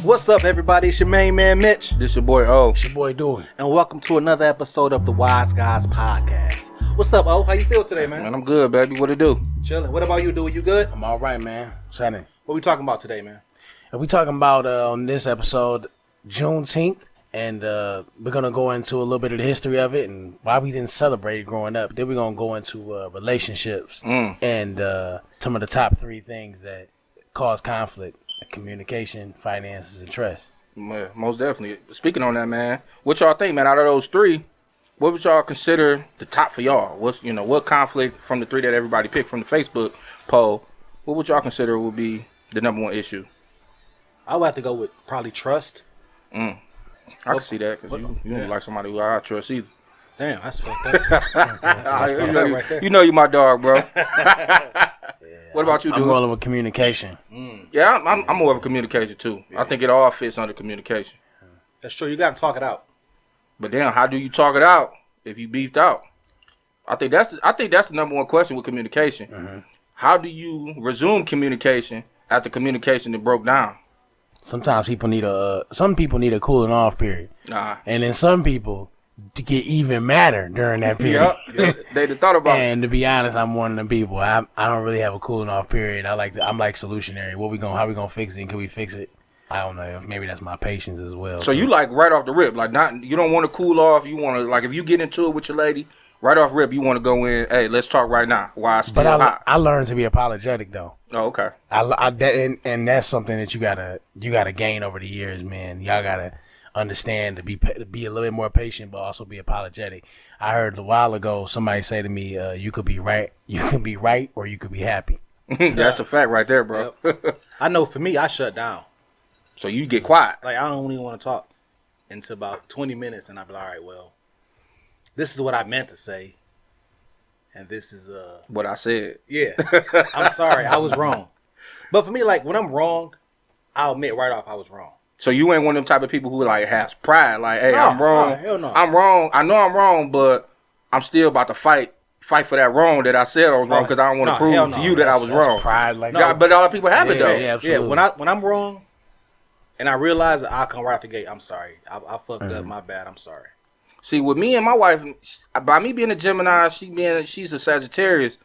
What's up, everybody? It's your main man, Mitch. This your boy, O. What's your boy doing? And welcome to another episode of the Wise Guys Podcast. What's up, O? How you feel today, man? Man, I'm good, baby. What it do? Chilling. What about you, dude? You good? I'm all right, man. What's happening? What we talking about today, man? We talking about, on this episode, Juneteenth. And we're going to go into a little bit of the history of it and why we didn't celebrate it growing up. Then we're going to go into relationships and some of the top 3 things that cause conflict: communication, finances, and trust. Yeah, most definitely. Speaking on that, man, what y'all think, man? Out of those 3, what would y'all consider the top for y'all? What conflict from the 3 that everybody picked from the Facebook poll? What would y'all consider would be the number 1 issue? I would have to go with probably trust. I can see that because you don't like somebody who I trust either. Damn, that's fucked up. You know you my dog, bro. What about you, dude? I'm rolling with communication. Yeah, I'm more of a communication too. Yeah. I think it all fits under communication. That's true. You got to talk it out. But then, how do you talk it out if you beefed out? I think that's the number 1 question with communication. Mm-hmm. How do you resume communication after communication that broke down? Sometimes some people need a cooling off period, and then some people to get even madder during that period. They thought about it. And to be honest, I'm one of them people. I don't really have a cooling off period. I'm like solutionary. How we gonna fix it? And can we fix it? I don't know. Maybe that's my patience as well. So you like right off the rip, you don't want to cool off. You want to, like, if you get into it with your lady, right off rip, you want to go in. Hey, let's talk right now. Why I still hot? I learned to be apologetic though. Oh, okay. And that's something that you gotta gain over the years, man. Y'all gotta understand to be a little bit more patient, but also be apologetic. I heard a while ago somebody say to me, "You could be right, or you could be happy." That's a fact right there, bro. Yep. I know for me, I shut down. So you get quiet. Like, I don't even want to talk until about 20 minutes, and I'll be like, all right, well, this is what I meant to say, and this is what I said. Yeah, I'm sorry, I was wrong. But for me, like, when I'm wrong, I'll admit right off I was wrong. So you ain't one of them type of people who like has pride, like, hey, no, I'm wrong. No, hell no. I'm wrong. I know I'm wrong, but I'm still about to fight for that wrong that I said I was wrong because I don't want to prove to you that I was wrong. Pride, like that. But a lot of people have it though. Yeah, absolutely. Yeah, when I'm wrong, and I realize that, I'll come right out the gate. I'm sorry. I fucked up. My bad. I'm sorry. See, with me and my wife, by me being a Gemini, she's a Sagittarius,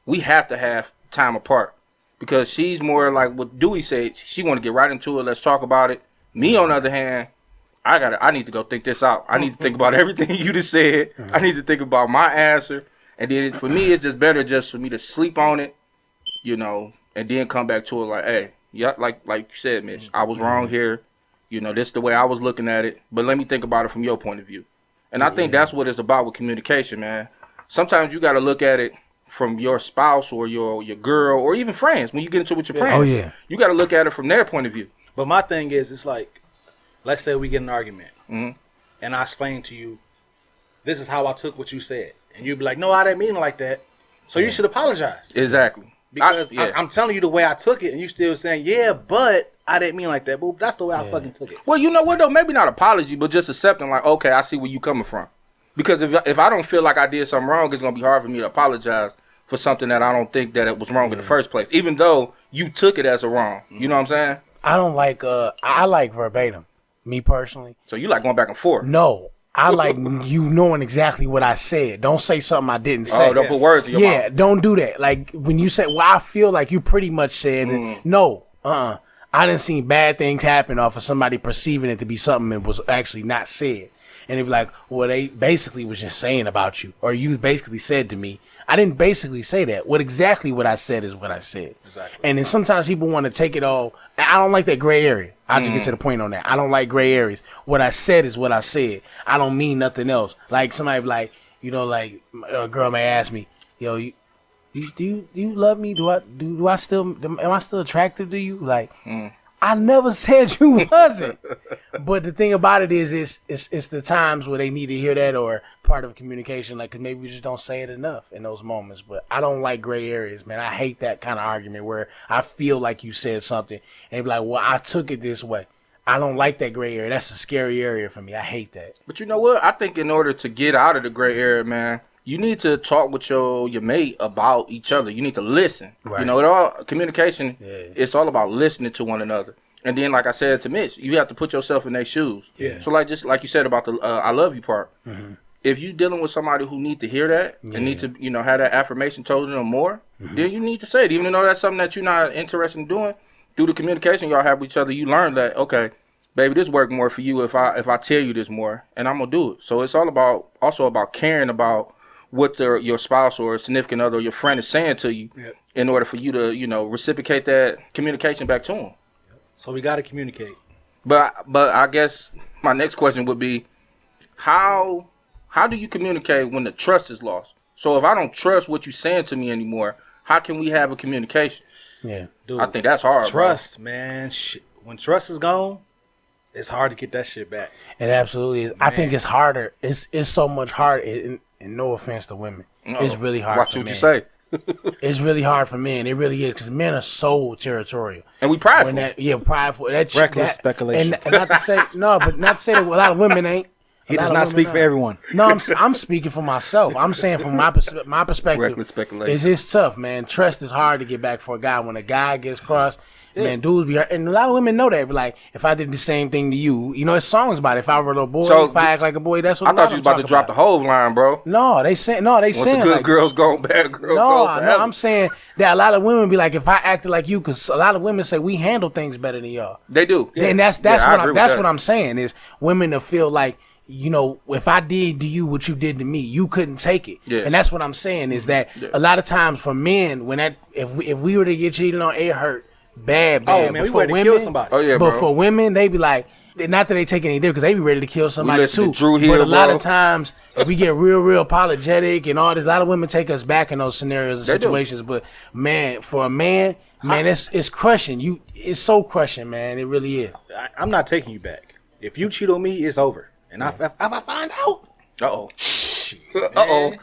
we have to have time apart because she's more like what Dewey said. She want to get right into it. Let's talk about it. Me, on the other hand, I need to go think this out. I need to think about everything you just said. I need to think about my answer. And then for me, it's just better just for me to sleep on it, and then come back to it like, hey, yeah, like you said, Mitch, I was wrong here. This is the way I was looking at it. But let me think about it from your point of view. And I think that's what it's about with communication, man. Sometimes you got to look at it from your spouse or your girl or even friends. When you get into it with your friends, you got to look at it from their point of view. But my thing is, it's like, let's say we get in an argument, and I explain to you, this is how I took what you said. And you'd be like, no, I didn't mean it like that. So you should apologize. Exactly. Because I'm telling you the way I took it, and you still saying, yeah, but I didn't mean like that. But that's the way I fucking took it. Well, you know what, though? Maybe not apology, but just accepting, like, okay, I see where you coming from. Because if I don't feel like I did something wrong, it's going to be hard for me to apologize for something that I don't think that it was wrong in the first place, even though you took it as a wrong. You know what I'm saying? I don't like, I like verbatim, me personally. So you like going back and forth? No. I like you knowing exactly what I said. Don't say something I didn't say. Oh, don't put words in your mouth. Don't do that. Like when you say, well, I feel like you pretty much said it. No, I didn't see bad things happen off of somebody perceiving it to be something that was actually not said. And it'd be like, well, they basically was just saying about you. Or you basically said to me. I didn't basically say that. What I said is what I said. Exactly. And then sometimes people want to take it all. I don't like that gray area. I'll just get to the point on that. I don't like gray areas. What I said is what I said. I don't mean nothing else. Like somebody like, like a girl may ask me, yo, do you love me? Am I still attractive to you? Like, I never said you wasn't. But the thing about it is, it's the times where they need to hear that or part of communication. Like, 'cause maybe we just don't say it enough in those moments. But I don't like gray areas, man. I hate that kind of argument where I feel like you said something and they be like, well, I took it this way. I don't like that gray area. That's a scary area for me. I hate that. But you know what? I think in order to get out of the gray area, man, you need to talk with your mate about each other. You need to listen. Right. Communication, it's all about listening to one another. And then, like I said to Mitch, you have to put yourself in their shoes. Yeah. So, like just like you said about the "I love you" part, if you dealing with somebody who need to hear that and need to, have that affirmation told to them more, then you need to say it. Even though that's something that you're not interested in doing, through the communication y'all have with each other, you learn that, okay, baby, this work more for you if I tell you this more, and I'm gonna do it. So it's all about caring about what your spouse or significant other or your friend is saying to you, in order for you to reciprocate that communication back to them. So we got to communicate. But I guess my next question would be, how do you communicate when the trust is lost? So if I don't trust what you're saying to me anymore, how can we have a communication? Yeah, Dude, I think that's hard. Trust, man. When trust is gone, it's hard to get that shit back. It absolutely is. Man. I think it's harder. It's so much harder. And no offense to women, it's really hard. Watch for what men. you say. It's really hard for men. It really is, because men are so territorial. And we prideful. Prideful. Reckless speculation. And not to say not to say that a lot of women ain't. He does not speak for everyone. No, I'm speaking for myself. I'm saying from my perspective. Reckless speculation. It's tough, man. Trust is hard to get back for a guy. When a guy gets crossed, man, dudes be hurt. And a lot of women know that. But like, if I did the same thing to you, it's songs about it. If I were a little boy, if I act like a boy, that's what I thought you was about to drop the Hove line, bro. No, they saying Once the good girls go, bad girls go forever. No, I'm saying that a lot of women be like, if I acted like you, because a lot of women say we handle things better than y'all. They do. And that's what I'm saying is women to feel like, if I did to you what you did to me, you couldn't take it. Yeah. And that's what I'm saying is that a lot of times for men, if we were to get cheated on, it hurt bad. Oh man, we ready to kill somebody. Oh yeah, but for women, they be like, not that they take any different, because they be ready to kill somebody too. Drew Hill, but a lot of times we get real apologetic and all this. A lot of women take us back in those scenarios and situations. But man, for a man, it's crushing. It's so crushing, man. It really is. I'm not taking you back. If you cheat on me, it's over. And if I find out, hell no.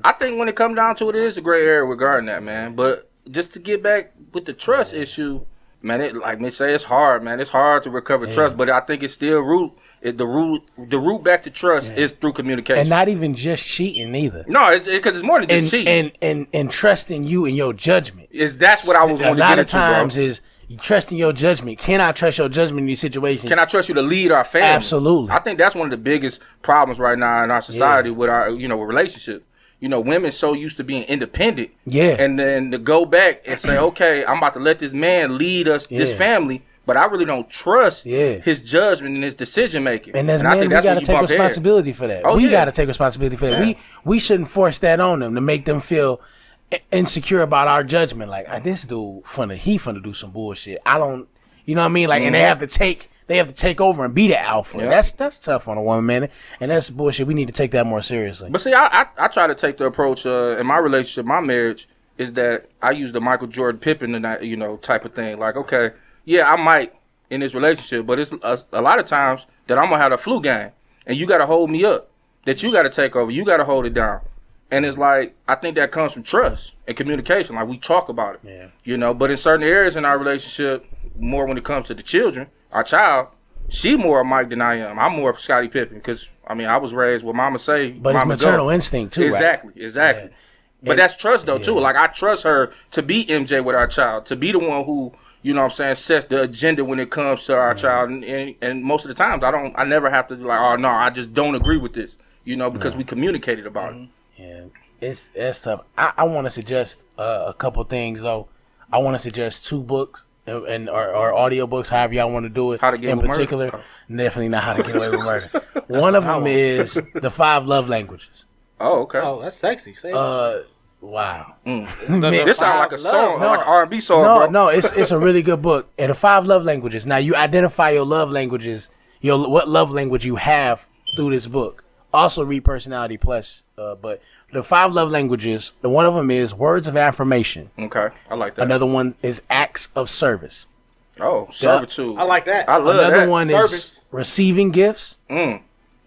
I think when it comes down to it, it is a gray area regarding that, man. But just to get back with the trust issue, man, like Mitch say, it's hard, man. It's hard to recover trust, but I think it's still the root back to trust is through communication, and not even just cheating either. No, because it's more than just cheating. And trusting you and your judgment. That's what I was going to get into, A lot of times is you trusting your judgment. Can I trust your judgment in these situations? Can I trust you to lead our family? Absolutely. I think that's one of the biggest problems right now in our society with our, with relationship. Women so used to being independent. Yeah. And then to go back and say, okay, I'm about to let this man lead us, this family, but I really don't trust his judgment and his decision making. And as men, we got to take responsibility for that. We got to take responsibility for that. We shouldn't force that on them to make them feel insecure about our judgment. Like, this dude finna do some bullshit. I don't, you know what I mean? Like, and they have to take over and be the alpha. Yeah. That's tough on a woman, man. And that's bullshit. We need to take that more seriously. But see, I try to take the approach in my relationship, my marriage, is that I use the Michael Jordan Pippen and that, type of thing. Like, okay, yeah, I might in this relationship, but it's a lot of times that I'm gonna have a flu game, and you gotta hold me up. That you gotta take over. You gotta hold it down. And it's like, I think that comes from trust and communication. Like, we talk about it. Yeah. But in certain areas in our relationship, more when it comes to the children, our child, she more Mike than I am. I'm more Scottie Pippen because, I was raised with mama say. But it's maternal instinct, too, Exactly. Yeah. But that's trust, though, too. Like, I trust her to be MJ with our child, to be the one who, sets the agenda when it comes to our child. And most of the times, I never have to be like, oh, no, I just don't agree with this, because we communicated about it. Yeah, it's tough. I want to suggest a couple things, though. I want to suggest 2 books or audio books, however y'all want to do it. How to Get Away with particular, Murder? Definitely not How to Get Away with Murder. One of them is The 5 Love Languages. Oh, okay. Oh, that's sexy. Say wow. This sounds like a song, like an R&B song, bro. No, it's a really good book. And The 5 Love Languages. Now, you identify your love languages, what love language you have through this book. Also read Personality Plus, but the 5 love languages, one of them is words of affirmation. Okay, I like that. Another one is acts of service. Oh, servitude. I like that. I love that. Another one Service. is receiving gifts,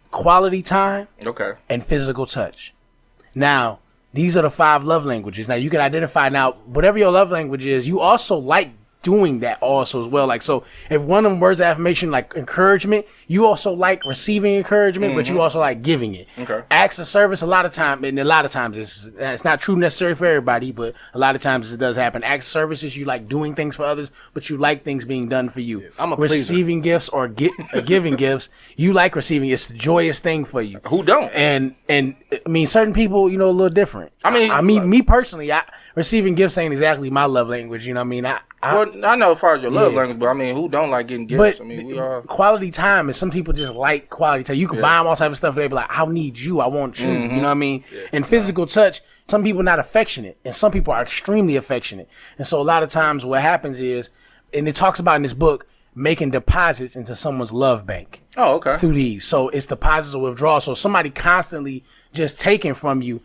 quality time, and physical touch. Now, these are the 5 love languages. Now, you can identify whatever your love language is, you also like doing that also as well. Like, so if one of them words of affirmation, like encouragement, you also like receiving encouragement, but you also like giving it. Okay. Acts of service, a lot of times it's not true necessarily for everybody, but a lot of times it does happen. Acts of service is you like doing things for others, but you like things being done for you. I'm a pleaser. Receiving gifts or giving gifts, you like receiving. It's the joyous thing for you. Who don't? And I mean, certain people, a little different. I mean, me personally, receiving gifts ain't exactly my love language. You know what I mean? I know as far as your love language, but I mean, who don't like getting gifts? But I mean, we are quality time, and some people just like quality time. You can buy them all type of stuff, but they be like, I need you, I want you. You know what I mean? Yeah. And physical touch, some people not affectionate, and some people are extremely affectionate. And so a lot of times what happens is, and it talks about in this book, making deposits into someone's love bank. Oh, okay. Through these. So it's deposits or withdrawals. So somebody constantly just taking from you,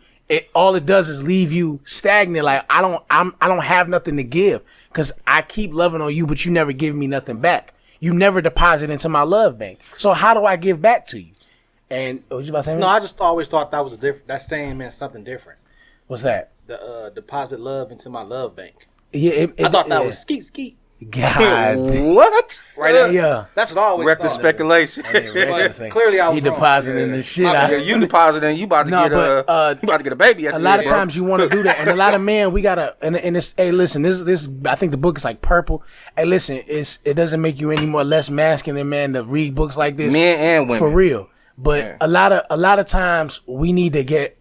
all it does is leave you stagnant. Like, I don't have nothing to give because I keep loving on you, but you never give me nothing back. You never deposit into my love bank. So how do I give back to you? And what you about to say? No, I just always thought that was that saying meant something different. What's that? The deposit love into my love bank. Yeah, I thought that was skeet. God. What? Right? Yeah. That's what I always Reckless thought. speculation. But clearly I was He wrong. depositing the shit Yeah, out. you depositing, you about to No, get but, you about to get a baby. At A the lot end, of times you want to do that, and a lot of men, we gotta, and it's, hey, listen, this, I think the book is like purple. Hey, listen, it doesn't make you any more less masculine, man, to read books like this, men and women, for real. But a lot of times we need to get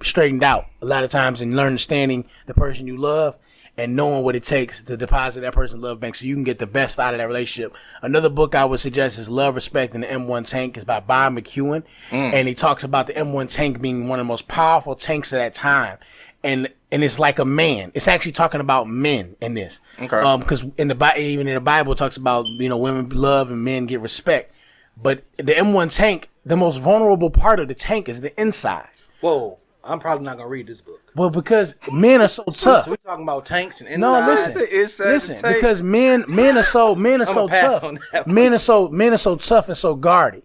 straightened out. A lot of times in understanding the person you love and knowing what it takes to deposit that person's love bank so you can get the best out of that relationship. Another book I would suggest is Love, Respect, and the M1 Tank. It's by Bob McEwen. And he talks about the M1 Tank being one of the most powerful tanks of that time. And it's like a man. It's actually talking about men in this. Okay. Because even in the Bible it talks about, women love and men get respect. But the M1 Tank, the most vulnerable part of the tank is the inside. Whoa, I'm probably not gonna read this book. Well, because men are so tough. So we're talking about tanks and inside. No, listen, because men are so pass tough. on that one. Men are so tough and so guarded,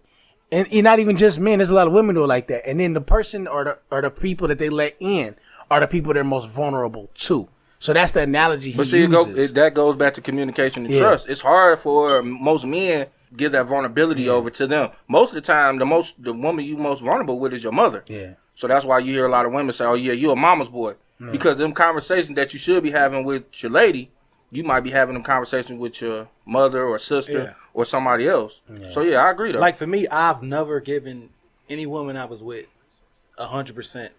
and not even just men. There's a lot of women who are like that. And then the person or the people that they let in are the people they're most vulnerable to. So that's the analogy he uses. That goes back to communication and trust. It's hard for most men give that vulnerability over to them. Most of the time, the woman you most vulnerable with is your mother. Yeah. So that's why you hear a lot of women say, "Oh yeah, you a mama's boy," because them conversations that you should be having with your lady, you might be having them conversations with your mother or sister or somebody else. Yeah. So yeah, I agree though. Like for me, I've never given any woman I was with 100%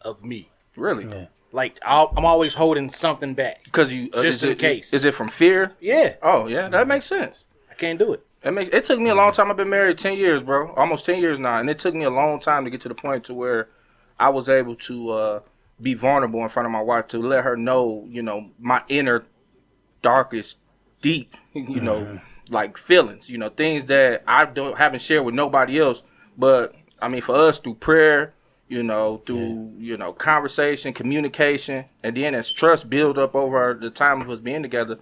of me. Really? Yeah. Like I'm always holding something back Because you just in case. Is it from fear? Yeah. Oh yeah, that makes sense. I can't do it. It took me a long time. I've been married 10 years, bro. Almost 10 years now. And it took me a long time to get to the point to where I was able to be vulnerable in front of my wife, to let her know, my inner darkest, deep, like feelings, things that I haven't shared with nobody else. But, I mean, for us, through prayer, through, conversation, communication, and then as trust build up over the time of us being together,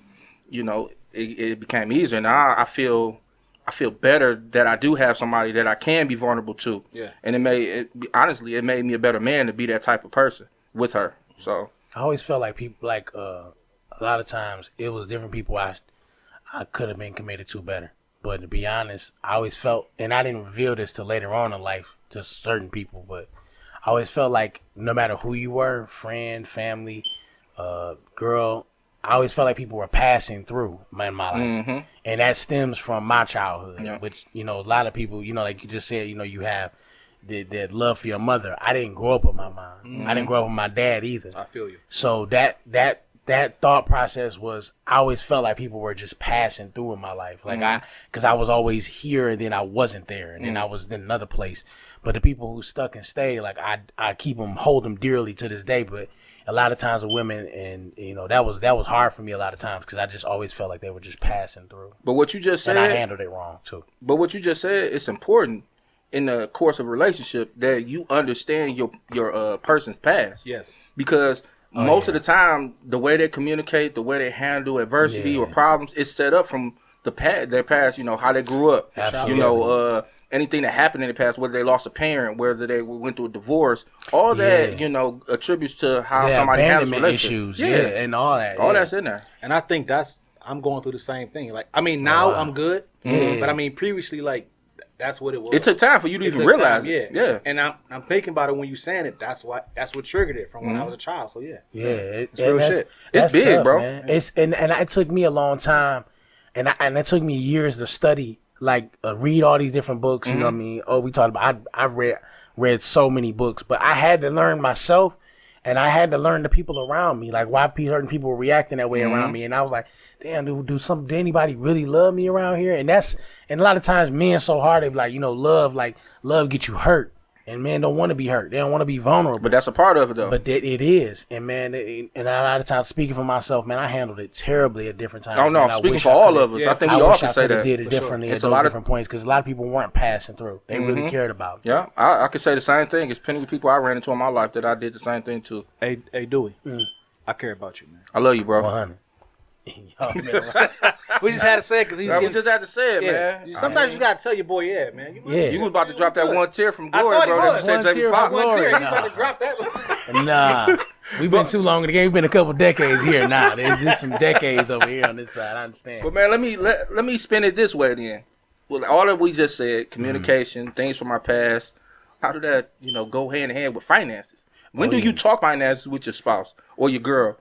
it became easier. Now I feel better that I do have somebody that I can be vulnerable to. Yeah. And honestly, it made me a better man to be that type of person with her. So I always felt like people, a lot of times it was different people I could have been committed to better. But to be honest, I always felt, and I didn't reveal this till later on in life to certain people, but I always felt like no matter who you were, friend, family, girl, I always felt like people were passing through in my life. Mm-hmm. And that stems from my childhood, which, a lot of people, like you just said, you have that love for your mother. I didn't grow up with my mom. Mm-hmm. I didn't grow up with my dad either. I feel you. So that thought process was, I always felt like people were just passing through in my life. Like because I was always here and then I wasn't there and then I was in another place. But the people who stuck and stayed, like I hold them dearly to this day. But a lot of times with women, and that was hard for me a lot of times because I just always felt like they were just passing through. But what you just said, and I handled it wrong too. But what you just said, it's important in the course of a relationship that you understand your person's past. Yes. Because most of the time, the way they communicate, the way they handle adversity or problems, is set up from their past. How they grew up. Absolutely. anything that happened in the past, whether they lost a parent, whether they went through a divorce, all that, you know, attributes to how somebody handles relationships. Issues, and all that. All that's in there. And I think I'm going through the same thing. Like, I mean, now I'm good, but I mean, previously, like, that's what it was. It took time for you to even realize it. Yeah. And I'm thinking about it when you saying it. That's what triggered it from when I was a child. So Yeah, it's real shit. It's big, tough, bro. Man. It's and it took me a long time, and it took me years to study, like read all these different books. You know what I mean? Oh, we talked about. I've read so many books, but I had to learn myself, and I had to learn the people around me, like why certain people were reacting that way around me, and I was like, damn, do anybody really love me around here? And a lot of times men so hard, they be like, you know, love gets you hurt. And men don't want to be hurt. They don't want to be vulnerable. But that's a part of it, though. But it is. And, man, and a lot of times, speaking for myself, man, I handled it terribly at different times. Oh, no, speaking for all of us. I think we all can say that. I did it differently at those different points because a lot of people weren't passing through. They really cared about it. Yeah, I could say the same thing. There's plenty of people I ran into in my life that I did the same thing to. Hey, Dewey, I care about you, man. I love you, bro. 100. We just had to say it because we just had to say it, man. Sometimes you gotta tell your boy, man. You was about to drop that one tear from Glory, bro. That you said Jamie Foxx. One tear. You about to drop that? Nah, we've been too long in the game. We've been a couple decades here. Nah, there's some decades over here on this side. I understand. But man, let me spin it this way then. Well, all that we just said, communication, things from our past. How did that, go hand in hand with finances? When do you talk finances with your spouse or your girl?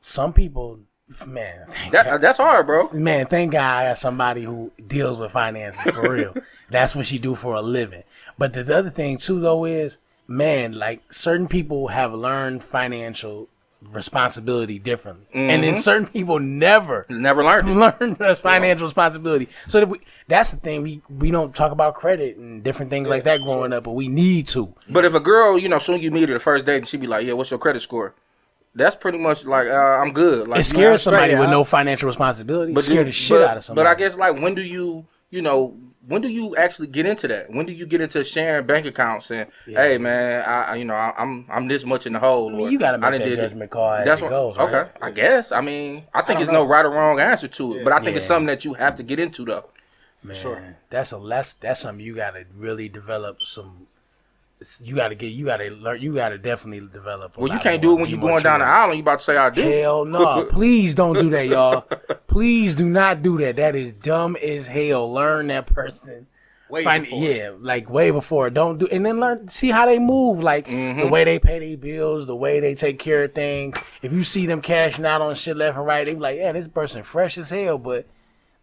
Some people. Man, that's hard, bro. Man, thank God I got somebody who deals with finances for real. That's what she do for a living. But the other thing too, though, is man, like certain people have learned financial responsibility differently, and then certain people never learned financial responsibility. So that's the thing. We don't talk about credit and different things like that growing up, but we need to. But if a girl, soon you meet her the first date, and she be like, "Yeah, what's your credit score?" That's pretty much like I'm good. Like, it scares somebody with no financial responsibility. It scares the shit out of somebody. But I guess like when do you actually get into that? When do you get into sharing bank accounts and hey man, I'm this much in the hole? I mean, you gotta make that judgment call as it goes. Right? Okay, I guess. I mean, I think there's no right or wrong answer to it, but I think it's something that you have to get into though. Man, sure. That's something you gotta really develop some. You gotta learn. You gotta definitely develop. Well, you can't do it when you're going down the aisle. You about to say I do? Hell no! Please don't do that, y'all. Please do not do that. That is dumb as hell. Learn that person. Way before. Don't do, and then see how they move. Like the way they pay their bills, the way they take care of things. If you see them cashing out on shit left and right, they be like, yeah, this person fresh as hell, but.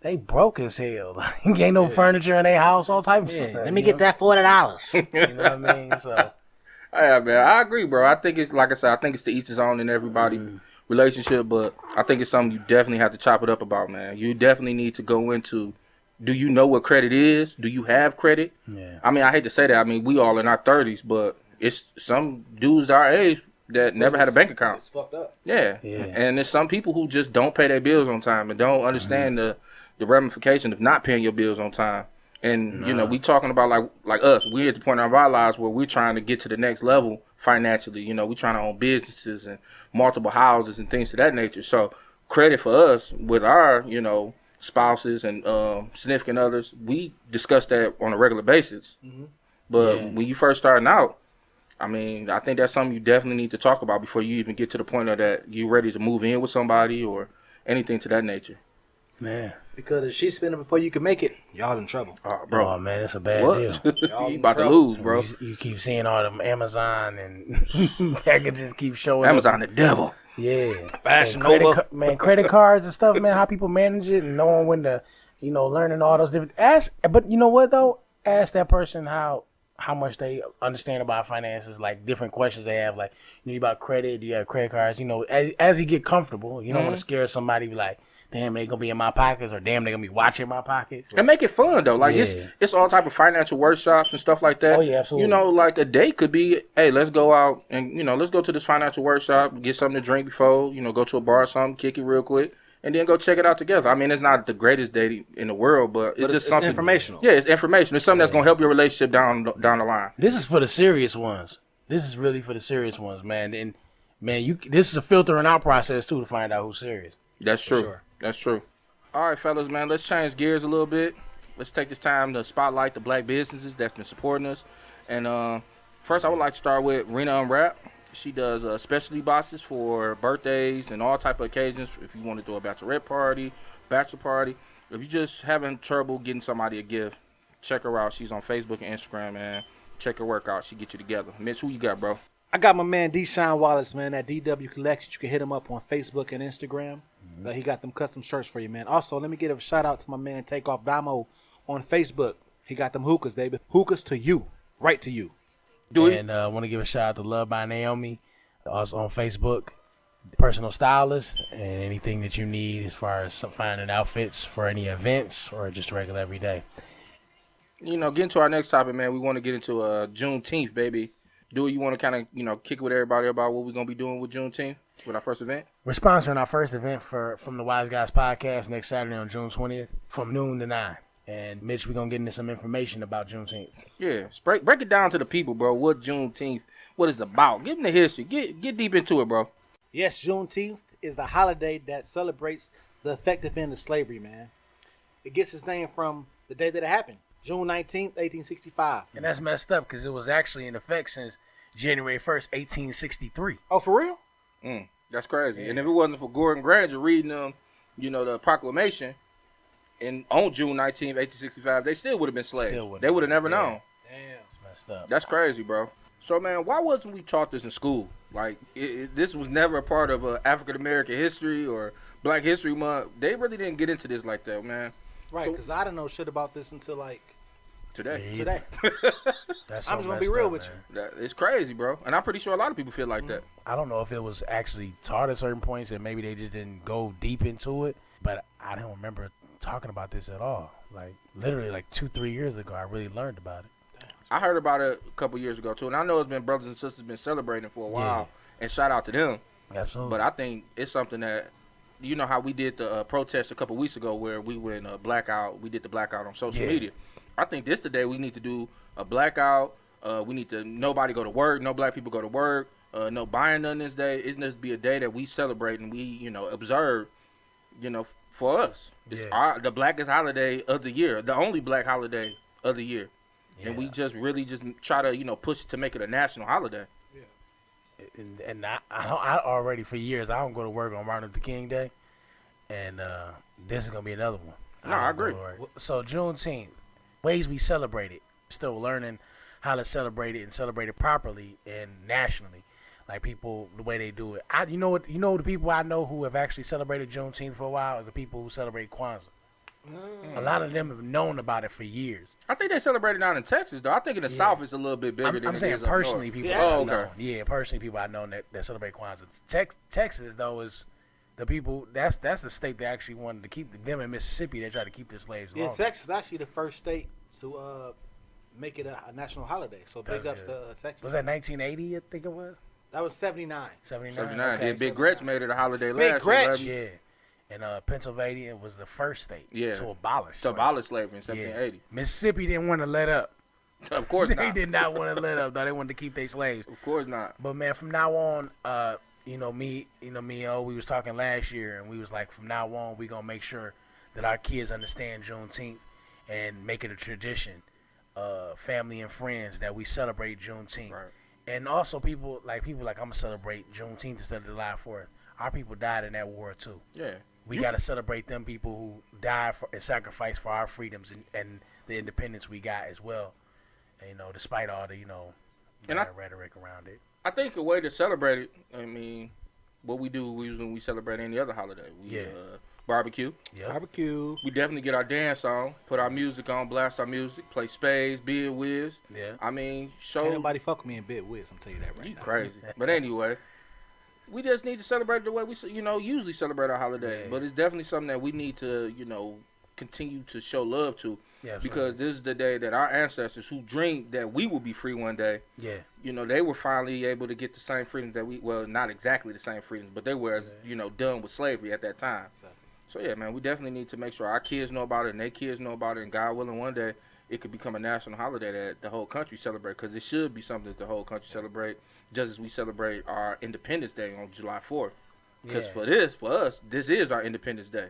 They broke as hell. Like, ain't no furniture in their house, all types of stuff. Let me get that $40. You know what I mean? So, yeah, man, I agree, bro. I think it's like I said. I think it's to each his own in everybody relationship, but I think it's something you definitely have to chop it up about, man. You definitely need to go into. Do you know what credit is? Do you have credit? Yeah. I mean, I hate to say that. I mean, we all in our 30s, but it's some dudes our age that never had a bank account. It's fucked up. Yeah. And there's some people who just don't pay their bills on time and don't understand the ramification of not paying your bills on time. And, we talking about like us. We're at the point of our lives where we're trying to get to the next level financially. We're trying to own businesses and multiple houses and things of that nature. So credit for us with our, spouses and significant others, we discuss that on a regular basis. But when you first starting out, I mean, I think that's something you definitely need to talk about before you even get to the point of that you're ready to move in with somebody or anything to that nature. Man. Because if she's spending before you can make it, y'all in trouble. Oh, bro. Oh, man, it's a bad deal. You about to lose, bro. You keep seeing all them Amazon and packages keep showing Amazon up. the devil. Yeah. Fashion Nova. Credit cards and stuff, man, how people manage it and knowing when to, learning all those different... But you know what, though? Ask that person how much they understand about finances, like different questions they have, like, about credit, do you have credit cards? As you get comfortable, you don't want to scare somebody, be like, damn, they gonna be in my pockets, or damn, they gonna be watching my pockets. And make it fun though. Like it's all type of financial workshops and stuff like that. Oh yeah, absolutely. Like a date could be, hey, let's go out and let's go to this financial workshop, get something to drink before, go to a bar or something, kick it real quick, and then go check it out together. I mean, it's not the greatest date in the world, but it's just something informational. Yeah, it's information. It's something that's gonna help your relationship down the line. This is for the serious ones. This is really for the serious ones, man. And man, this is a filtering out process too to find out who's serious. That's true. That's true. All right, fellas, man, let's change gears a little bit. let's take this time to spotlight the black businesses that's been supporting us. And first, I would like to start with Rena Unwrapped. She does specialty boxes for birthdays and all type of occasions. If you want to do a bachelorette party, bachelor party, if you're just having trouble getting somebody a gift, check her out. She's on Facebook and Instagram, man. Check her work out. She get you together. Mitch, who you got, bro? I got my man Deshaun Wallace, man, at DW Collections. You can hit him up on Facebook and Instagram. He got them custom shirts for you, man. Also, let me give a shout out to my man Takeoff Damo on Facebook. He got them hookahs, baby. Hookahs to you. Right to you. And I want to give a shout out to Love by Naomi, also on Facebook. Personal stylist, and anything that you need as far as finding outfits for any events or just regular every day. You know, getting to our next topic, man, we want to get into Juneteenth, baby. Do you want to kind of, you know, kick it with everybody about what we're going to be doing with Juneteenth, with our first event? We're sponsoring our first event from the Wise Guys Podcast next Saturday on June 20th from noon to 9. And Mitch, we're going to get into some information about Juneteenth. Yeah, break it down to the people, bro, what Juneteenth, what it's about. Give them the history. Get deep into it, bro. Yes, Juneteenth is the holiday that celebrates the effective end of slavery, man. It gets its name from the day that it happened, June 19th, 1865. And that's messed up because it was actually in effect since January 1st, 1863. Oh, for real? That's crazy. Yeah. And if it wasn't for Gordon Granger reading them, you know, the proclamation on June 19th, 1865, they still would have been slaves. They would have never known. Damn, it's messed up. That's crazy, bro. So, man, why wasn't we taught this in school? Like, this was never a part of African-American history or Black History Month. They really didn't get into this like that, man. Right, because I didn't know shit about this until, like, today. That's I'm just going to be real with you. It's crazy, bro. And I'm pretty sure a lot of people feel like that. I don't know if it was actually taught at certain points and maybe they just didn't go deep into it, but I don't remember talking about this at all. Like, literally, like 2-3 years ago, I really learned about it. I heard about it a couple years ago, too. And I know it's been brothers and sisters been celebrating for a while. And shout out to them. Absolutely. But I think it's something that, you know how we did the protest a couple weeks ago where we went blackout. We did the blackout on social media. I think this the day we need to do a blackout. We need to, nobody go to work. No black people go to work. No buying none this day. It needs to be a day that we celebrate and we, you know, observe, you know, for us. It's the blackest holiday of the year. The only black holiday of the year. And we just really just try to, you know, push it to make it a national holiday. Yeah. And I already, for years, I don't go to work on Martin Luther King Day. And this is going to be another one. No, I agree. So Juneteenth, ways we celebrate it. Still learning how to celebrate it and celebrate it properly and nationally. Like people, the way they do it. You know the people I know who have actually celebrated Juneteenth for a while is the people who celebrate Kwanzaa. A lot of them have known about it for years. I think they celebrate it down in Texas, though. I think in the South it's a little bit bigger than I'm saying personally, people I know. Yeah, personally, people I know that celebrate Kwanzaa. Texas, though, is the people. That's the state that actually wanted to keep them in Mississippi. They tried to keep their slaves. Yeah, Texas is actually the first state to make it a national holiday. So big ups to Texas. Was that 1980? I think it was. That was 79. 79. Okay, then Big Gretch made it a holiday last year. Yeah. And Pennsylvania was the first state to abolish slavery in 1780. Yeah. Mississippi didn't want to let up. Of course not. They did not want to let up. No, they wanted to keep their slaves. Of course not. But man, from now on, me, we was talking last year, and we was like, from now on, we gonna make sure that our kids understand Juneteenth and make it a tradition, family and friends, that we celebrate Juneteenth. Right. And also people like I'm gonna celebrate Juneteenth instead of July 4th. Our people died in that war too. Yeah. We got to celebrate them people who died for and sacrificed for our freedoms and the independence we got as well. And, despite all the, rhetoric around it. I think a way to celebrate it, I mean, what we do when we celebrate any other holiday. We barbecue. Yep. Barbecue. We definitely get our dance on, put our music on, blast our music, play spades, bid whiz. Yeah. I mean, Ain't nobody fuck with me in bid whiz, I'm telling you that right now. You crazy. But anyway. We just need to celebrate the way we, usually celebrate our holiday. Yeah. But it's definitely something that we need to, continue to show love to. Yeah, because this is the day that our ancestors who dreamed that we would be free one day, they were finally able to get the same freedoms that not exactly the same freedoms, but they were, done with slavery at that time. Exactly. So, yeah, man, we definitely need to make sure our kids know about it and their kids know about it. And God willing, one day it could become a national holiday that the whole country celebrate, because it should be something that the whole country celebrate, just as we celebrate our Independence Day on July 4th. Because for us, this is our Independence Day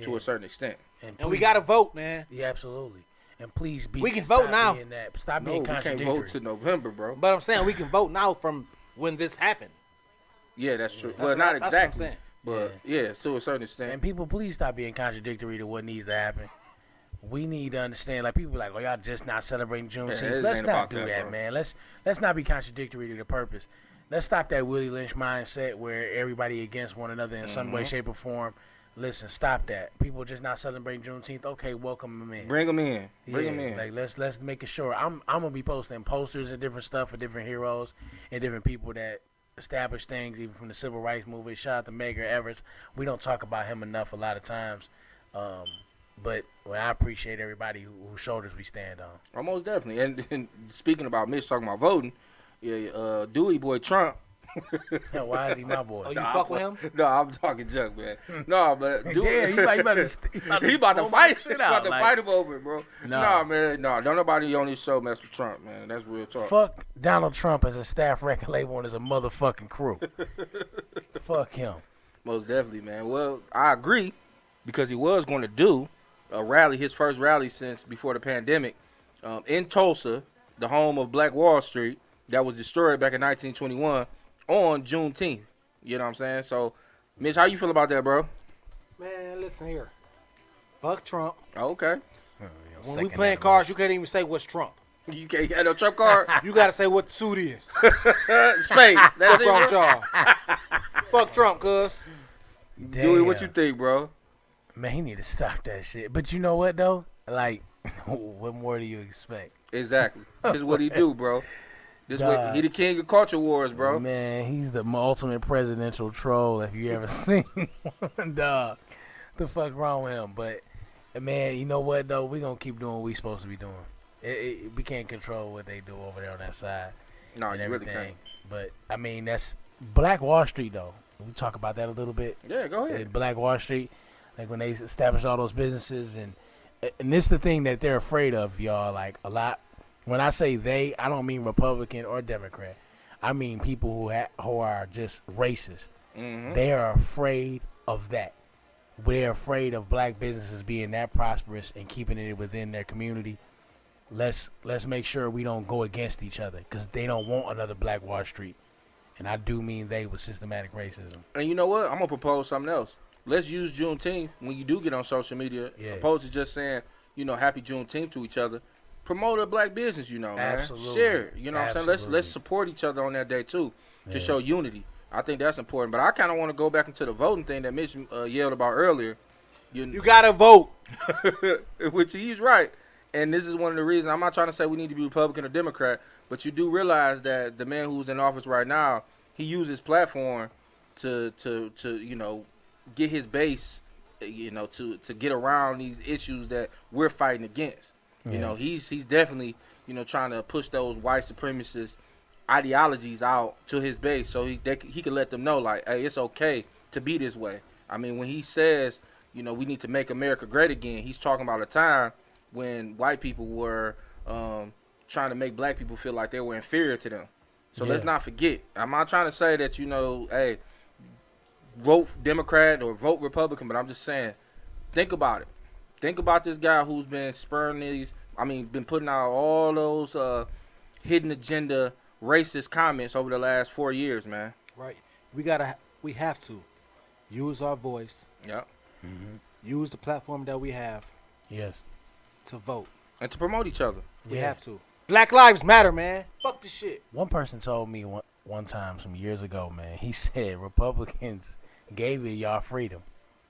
to a certain extent. And we got to vote, man. Yeah, absolutely. And please be. We can vote now. Stop No, being we can't contradictory. vote to November, bro. But I'm saying we can vote now from when this happened. Yeah, that's true. That's Well, what not that's what I'm exactly, saying. but yeah, to a certain extent. And people, please stop being contradictory to what needs to happen. We need to understand. Like people be like, "Oh, y'all just not celebrating Juneteenth." it Let's ain't not about do that, that, bro. man. Let's not be contradictory to the purpose. Let's stop that Willie Lynch mindset where everybody against one another in some way, shape, or form. Listen, stop that. People just not celebrating Juneteenth. Okay, welcome them in. Bring them in. Bring Yeah, them in. Like let's make it sure. I'm gonna be posting posters and different stuff for different heroes and different people that establish things, even from the civil rights movement. Shout out to Medgar Evers. We don't talk about him enough a lot of times. But I appreciate everybody whose shoulders we stand on. Almost definitely. And speaking about Mitch talking about voting, yeah, Dewey boy Trump. Why is he my boy? Oh, you fuck with him? No, I'm talking junk, man. No, but Dewey, Damn, he about to fight. He shit about out, to like- fight him over it, bro. No. Nah, man. No, don't nobody on this show mess with Trump, man. That's real talk. Fuck Donald Trump as a staff record label and as a motherfucking crew. Fuck him. Most definitely, man. Well, I agree because he was going to do a rally, his first rally since before the pandemic, in Tulsa, the home of Black Wall Street, that was destroyed back in 1921 on Juneteenth. You know what I'm saying? So, Mitch, how you feel about that, bro? Man, listen here. Fuck Trump. Oh, okay. When we playing cards, you can't even say what's Trump. You can't have no Trump card. You gotta say what the suit is. Space. That's Fuck it, wrong with bro. y'all. Fuck Trump, cuz. Dewey, what you Damn. think, bro? Man, he need to stop that shit. But you know what though? Like, what more do you expect? Exactly. This is what he do, bro. This way, Dog. he the king of culture wars, bro. Man, he's the ultimate presidential troll if you ever seen one, dog. The fuck wrong with him? But man, you know what though? We gonna keep doing what we supposed to be doing. We can't control what they do over there on that side No, and you really everything. can't. But I mean, that's Black Wall Street though. We talk about that a little bit. Yeah, go ahead. Black Wall Street, like when they established all those businesses, and this is the thing that they're afraid of, y'all. Like a lot. When I say they, I don't mean Republican or Democrat. I mean people who are just racist. Mm-hmm. They are afraid of that. They're afraid of black businesses being that prosperous and keeping it within their community. Let's make sure we don't go against each other because they don't want another Black Wall Street. And I do mean they with systematic racism. And you know what? I'm gonna propose something else. Let's use Juneteenth when you do get on social media, Yeah. opposed to just saying, Happy Juneteenth to each other. Promote a black business, man. Absolutely. Share it. You know what I'm saying? Absolutely. Let's support each other on that day too, to Yeah. show unity. I think that's important. But I kind of want to go back into the voting thing that Mitch yelled about earlier. You gotta vote. Which he's right. And this is one of the reasons. I'm not trying to say we need to be Republican or Democrat, but you do realize that the man who's in office right now, he used his platform to get his base, to get around these issues that we're fighting against. Yeah. He's definitely, trying to push those white supremacist ideologies out to his base so he can let them know, like, hey, it's okay to be this way. I mean, when he says, we need to make America great again, he's talking about a time when white people were trying to make black people feel like they were inferior to them. So let's not forget. I'm not trying to say that, hey, vote Democrat or vote Republican, but I'm just saying, think about it. Think about this guy who's been been putting out all those hidden agenda racist comments over the last 4 years, man. Right. We have to use our voice. Yep. Use the platform that we have Yes. to vote. And to promote each other. We Yeah. have to. Black lives matter, man. Fuck this shit. One person told me one time some years ago, man. He said Republicans gave y'all freedom.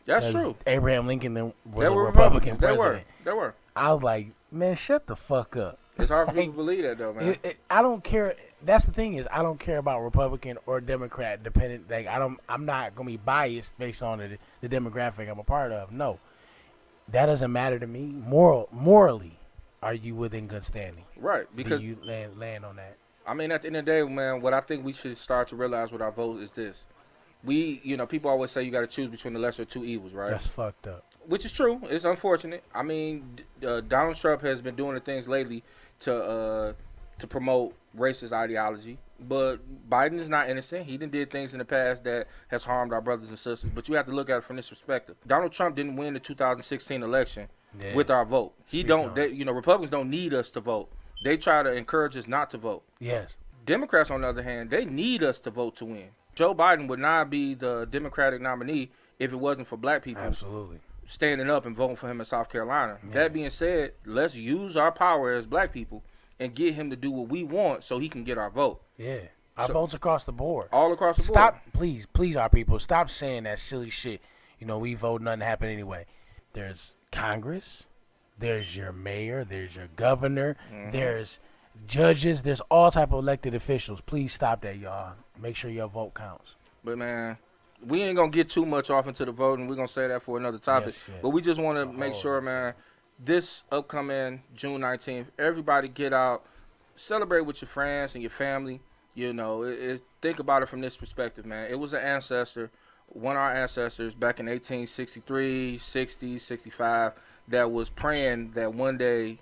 That's 'Cause true. Abraham Lincoln was They a were Republican Republicans. president. They were. I was like, man, shut the fuck up. It's hard for Like, people to believe that, though, man. I don't care. That's the thing is, I don't care about Republican or Democrat. Dependent, like I'm not gonna be biased based on the demographic I'm a part of. No, that doesn't matter to me. Morally, are you within good standing? Right. Because Do you land on that? I mean, at the end of the day, man, what I think we should start to realize with our vote is this. People always say you got to choose between the lesser of two evils, right? That's fucked up. Which is true. It's unfortunate. I mean, Donald Trump has been doing the things lately to promote racist ideology. But Biden is not innocent. He did things in the past that has harmed our brothers and sisters. But you have to look at it from this perspective. Donald Trump didn't win the 2016 election with our vote. Republicans don't need us to vote. They try to encourage us not to vote. Yes. Democrats, on the other hand, they need us to vote to win. Joe Biden would not be the Democratic nominee if it wasn't for black people Absolutely standing up and voting for him in South Carolina. Yeah. That being said, let's use our power as black people and get him to do what we want so he can get our vote. Yeah. Our votes across the board. All across the board. Stop, please, our people, stop saying that silly shit. We vote, nothing happen anyway. There's Congress, there's your mayor, there's your governor, there's judges, there's all type of elected officials. Please stop that, y'all. Make sure your vote counts. But, man, we ain't going to get too much off into the voting. We're going to say that for another topic. Yes, but we just want to make sure, man, this upcoming June 19th, everybody get out, celebrate with your friends and your family. Think about it from this perspective, man. It was an ancestor, one of our ancestors back in 1863, 60, 65, that was praying that one day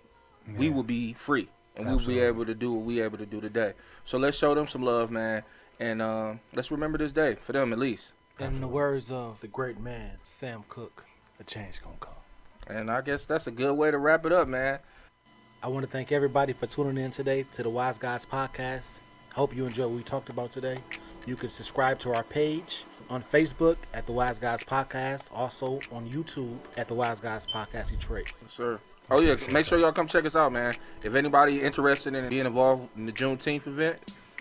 we will be free and we will be able to do what we able to do today. So let's show them some love, man, and let's remember this day, for them at least. In the words of the great man, Sam Cooke, a change gonna come. And I guess that's a good way to wrap it up, man. I want to thank everybody for tuning in today to the Wise Guys Podcast. Hope you enjoyed what we talked about today. You can subscribe to our page on Facebook at the Wise Guys Podcast. Also on YouTube at the Wise Guys Podcast Detroit. Yes, sir. Oh, yeah. Make sure y'all come check us out, man. If anybody interested in being involved in the Juneteenth event,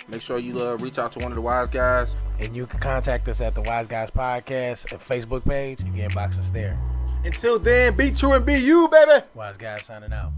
make sure you reach out to one of the Wise Guys. And you can contact us at the Wise Guys Podcast Facebook page. You can inbox us there. Until then, be true and be you, baby. Wise Guys signing out.